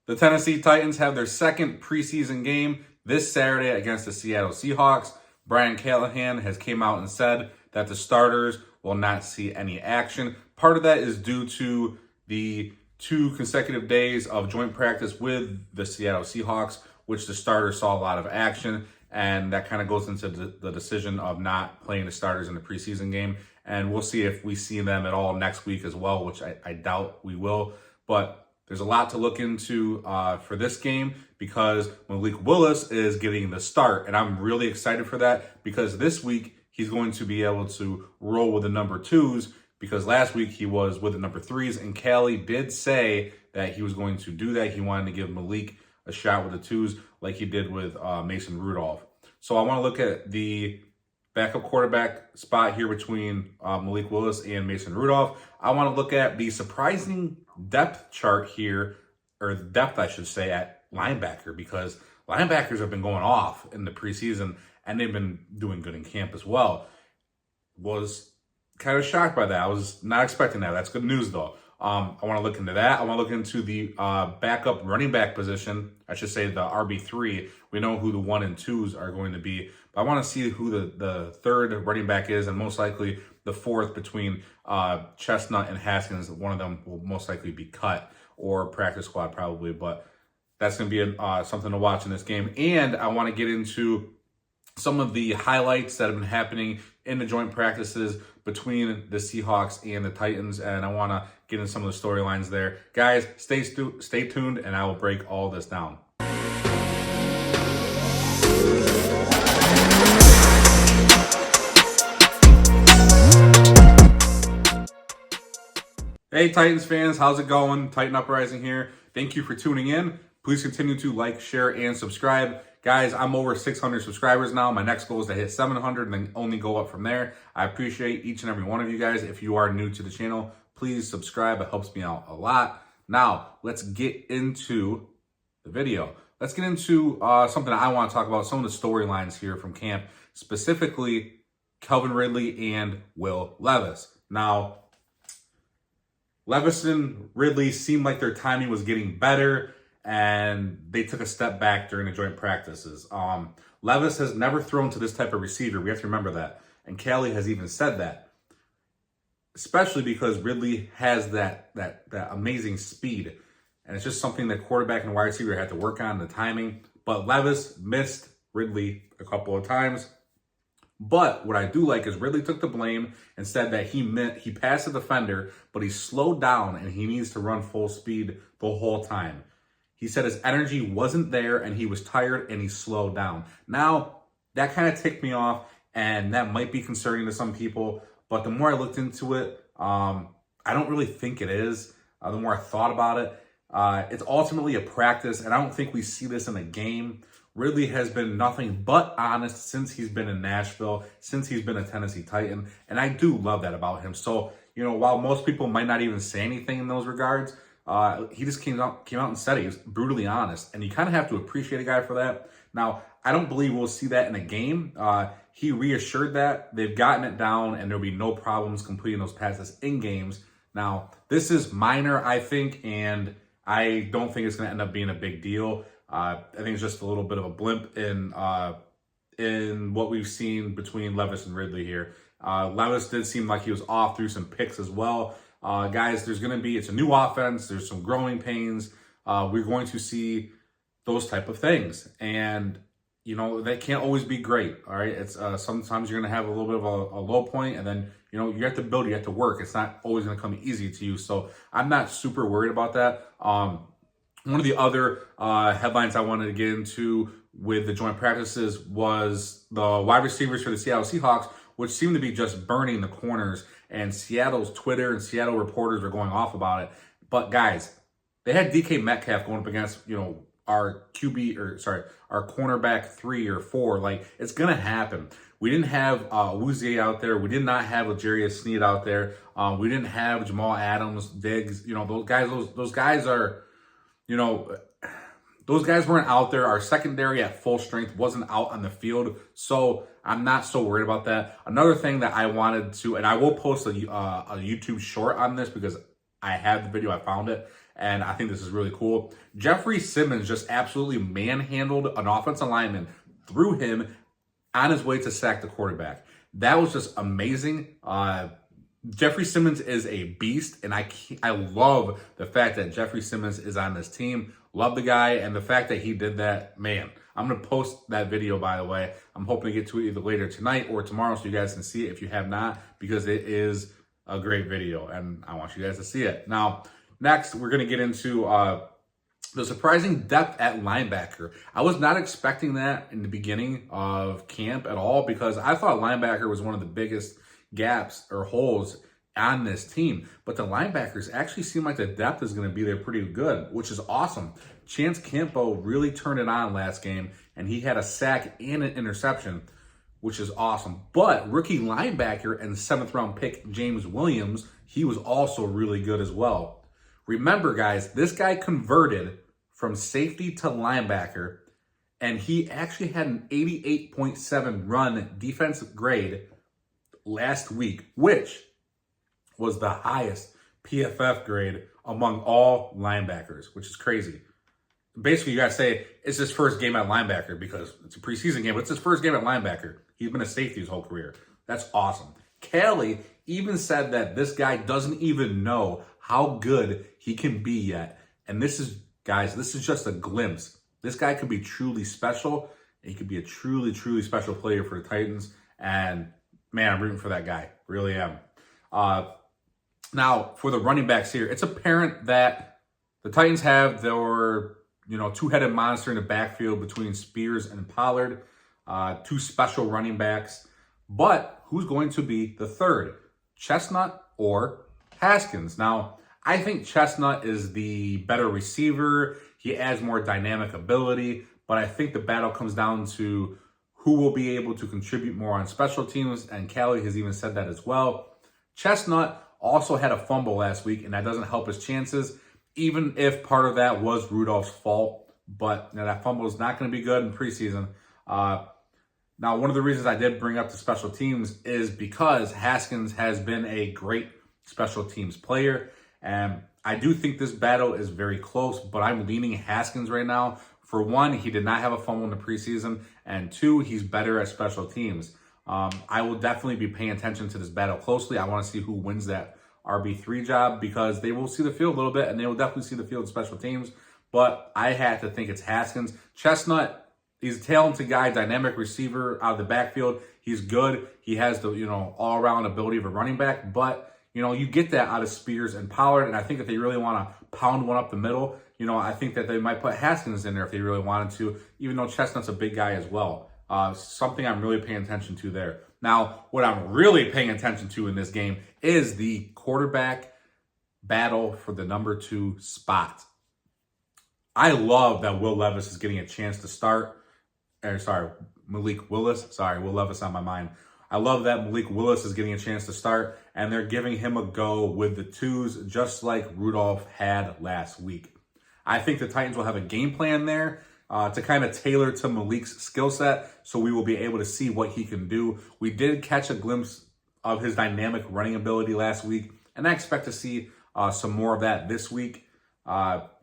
The Tennessee Titans have their second preseason game this Saturday against the Seattle Seahawks. Brian Callahan has came out and said that the starters will not see any action. Part of that is due to the 2 consecutive days of joint practice with the Seattle Seahawks, which the starters saw a lot of action, and that kind of goes into the decision of not playing the starters in the preseason game. And we'll see if we see them at all next week as well, which I doubt we will. But there's a lot to look into for this game because Malik Willis is getting the start. And I'm really excited for that because this week he's going to be able to roll with the number 2s because last week he was with the number 3s. And Callie did say that he was going to do that. He wanted to give Malik a shot with the 2s like he did with Mason Rudolph. So I want to look at the backup quarterback spot here between Malik Willis and Mason Rudolph. I want to look at the surprising depth chart here, or the depth, I should say, at linebacker, because linebackers have been going off in the preseason and they've been doing good in camp as well. Was kind of shocked by that. I was not expecting that. That's good news, though. I want to look into that. I want to look into the backup running back position. I should say the RB3. We know who the 1 and 2s are going to be. But I want to see who the third running back is, and most likely the 4th between Chestnut and Haskins. One of them will most likely be cut or practice squad probably. But that's going to be something to watch in this game. And I want to get into some of the highlights that have been happening in the joint practices between the Seahawks and the Titans, and I want to get into some of the storylines there. Guys, stay tuned, and I will break all this down. Hey, Titans fans, how's it going? Titan Uprising here. Thank you for tuning in. Please continue to like, share, and subscribe. Guys, I'm over 600 subscribers now. My next goal is to hit 700 and then only go up from there. I appreciate each and every one of you guys. If you are new to the channel, please subscribe. It helps me out a lot. Now, let's get into the video. Let's get into something I want to talk about, some of the storylines here from camp, specifically Calvin Ridley and Will Levis. Now, Levis and Ridley seemed like their timing was getting better, and they took a step back during the joint practices. Levis has never thrown to this type of receiver. We have to remember that. And Callie has even said that. Especially because Ridley has that amazing speed. And it's just something that quarterback and wide receiver had to work on, the timing. But Levis missed Ridley a couple of times. But what I do like is Ridley took the blame and said that he passed the defender, but he slowed down and he needs to run full speed the whole time. He said his energy wasn't there and he was tired and he slowed down. Now, that kind of ticked me off, and that might be concerning to some people. But the more I looked into it, I don't really think it is. The more I thought about it, it's ultimately a practice, and I don't think we see this in a game. Ridley has been nothing but honest since he's been in Nashville, since he's been a Tennessee Titan, and I do love that about him. So, while most people might not even say anything in those regards, he just came out and said he was brutally honest, and you kind of have to appreciate a guy for that. Now, I don't believe we'll see that in a game. He reassured that they've gotten it down and there'll be no problems completing those passes in games. Now, this is minor, I think, and I don't think it's going to end up being a big deal. I think it's just a little bit of a blimp in what we've seen between Levis and Ridley here. Levis did seem like he was off through some picks as well. Guys, it's a new offense. There's some growing pains. We're going to see those type of things. And, they can't always be great. All right. It's sometimes you're going to have a little bit of a low point, and then, you have to build, you have to work. It's not always going to come easy to you. So I'm not super worried about that. One of the other headlines I wanted to get into with the joint practices was the wide receivers for the Seattle Seahawks, which seem to be just burning the corners. And Seattle's Twitter and Seattle reporters are going off about it. But guys, they had DK Metcalf going up against, our our cornerback 3 or 4. Like, it's going to happen. We didn't have Wuzier out there. We did not have L'Jarius Sneed out there. We didn't have Jamal Adams, Diggs. Those guys are, those guys weren't out there. Our secondary at full strength wasn't out on the field. So I'm not so worried about that. Another thing that I wanted to, and I will post a YouTube short on this because I have the video, I found it, and I think this is really cool. Jeffrey Simmons just absolutely manhandled an offensive lineman, threw him on his way to sack the quarterback. That was just amazing. Jeffrey Simmons is a beast, and I love the fact that Jeffrey Simmons is on this team. Love the guy, and the fact that he did that, man. I'm going to post that video, by the way. I'm hoping to get to it either later tonight or tomorrow so you guys can see it if you have not, because it is a great video, and I want you guys to see it. Now, next, we're going to get into the surprising depth at linebacker. I was not expecting that in the beginning of camp at all, because I thought linebacker was one of the biggest gaps or holes on this team. But the linebackers actually seem like the depth is going to be there pretty good, which is awesome. Chance Campo really turned it on last game, and he had a sack and an interception, which is awesome. But rookie linebacker and 7th-round pick James Williams, he was also really good as well. Remember, guys, this guy converted from safety to linebacker, and he actually had an 88.7 run defensive grade last week, which was the highest PFF grade among all linebackers, which is crazy. Basically, you got to say it's his first game at linebacker because it's a preseason game, but it's his first game at linebacker. He's been a safety his whole career. That's awesome. Callie even said that this guy doesn't even know how good he can be yet. And this is, guys, this is just a glimpse. This guy could be truly special. He could be a truly, truly special player for the Titans. And, man, I'm rooting for that guy. Really am. Now, for the running backs here, it's apparent that the Titans have their, two-headed monster in the backfield between Spears and Pollard, two special running backs. But who's going to be the third, Chestnut or Haskins? Now, I think Chestnut is the better receiver. He adds more dynamic ability, but I think the battle comes down to who will be able to contribute more on special teams, and Callie has even said that as well. Chestnut also had a fumble last week, and that doesn't help his chances, even if part of that was Rudolph's fault. But that fumble is not going to be good in preseason. Now, one of the reasons I did bring up the special teams is because Haskins has been a great special teams player, and I do think this battle is very close, but I'm leaning Haskins right now. For one, he did not have a fumble in the preseason, and two, he's better at special teams. I will definitely be paying attention to this battle closely. I want to see who wins that RB3 job, because they will see the field a little bit, and they will definitely see the field in special teams. But I have to think it's Haskins. Chestnut, he's a talented guy, dynamic receiver out of the backfield. He's good. He has the, all-around ability of a running back. But, you get that out of Spears and Pollard. And I think if they really want to pound one up the middle, I think that they might put Haskins in there if they really wanted to, even though Chestnut's a big guy as well. Something I'm really paying attention to there. Now, what I'm really paying attention to in this game is the quarterback battle for the number 2 spot. I love that Will Levis is getting a chance to start. Malik Willis. Sorry, Will Levis on my mind. I love that Malik Willis is getting a chance to start, and they're giving him a go with the 2s, just like Rudolph had last week. I think the Titans will have a game plan there to kind of tailor to Malik's skill set, so we will be able to see what he can do. We did catch a glimpse of his dynamic running ability last week, and I expect to see some more of that this week.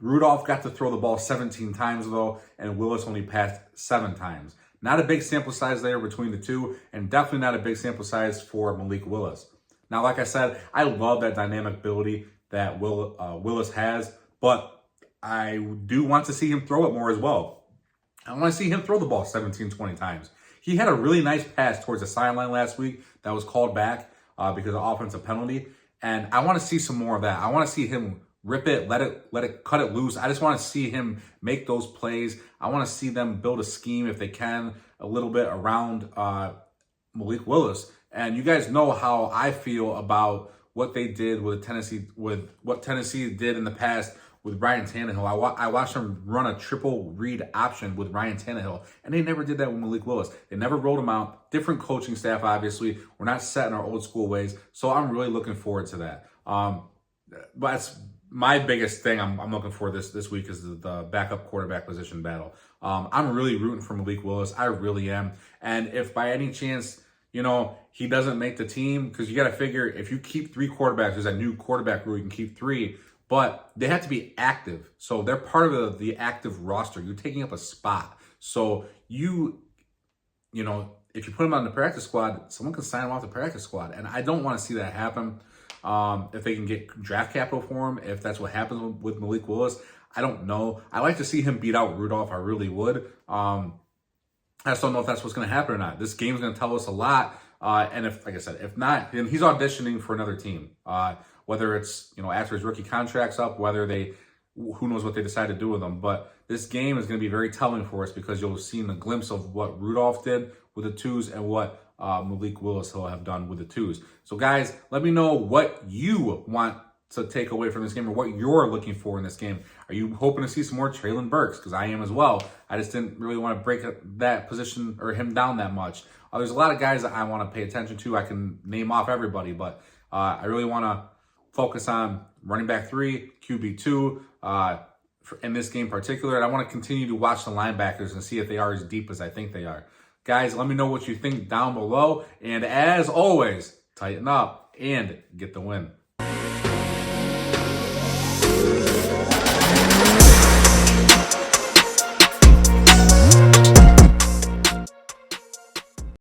Rudolph got to throw the ball 17 times, though, and Willis only passed 7 times. Not a big sample size there between the two, and definitely not a big sample size for Malik Willis. Now, like I said, I love that dynamic ability that Willis has, but I do want to see him throw it more as well. I want to see him throw the ball 17, 20 times. He had a really nice pass towards the sideline last week that was called back because of offensive penalty, and I want to see some more of that. I want to see him rip it, let it, cut it loose. I just want to see him make those plays. I want to see them build a scheme, if they can, a little bit around Malik Willis. And you guys know how I feel about what they did with what Tennessee did in the past with Ryan Tannehill. I watched them run a triple read option with Ryan Tannehill, and they never did that with Malik Willis. They never rolled him out. Different coaching staff, obviously. We're not set in our old school ways, so I'm really looking forward to that. But that's my biggest thing I'm looking for this week is the backup quarterback position battle. I'm really rooting for Malik Willis. I really am. And if by any chance, he doesn't make the team, because you got to figure if you keep 3 quarterbacks, there's a new quarterback rule, you can keep 3. but they have to be active. So they're part of the active roster. You're taking up a spot. So you know, if you put them on the practice squad, someone can sign them off the practice squad. And I don't want to see that happen. If they can get draft capital for him, if that's what happens with Malik Willis, I don't know. I like to see him beat out Rudolph. I really would. I just don't know if that's what's going to happen or not. This game's going to tell us a lot. And if, like I said, if not, then he's auditioning for another team. Whether it's, you know, after his rookie contract's up, whether who knows what they decide to do with him. But this game is going to be very telling for us because you'll have seen a glimpse of what Rudolph did with the twos and what Malik Willis will have done with the twos. So guys, let me know what you want to take away from this game or what you're looking for in this game. Are you hoping to see some more Treylon Burks? Because I am as well. I just didn't really want to break that position or him down that much. There's a lot of guys that I want to pay attention to. I can name off everybody, but I really want to focus on running back 3, QB 2, in this game in particular. And I want to continue to watch the linebackers and see if they are as deep as I think they are. Guys, let me know what you think down below. And as always, tighten up and get the win.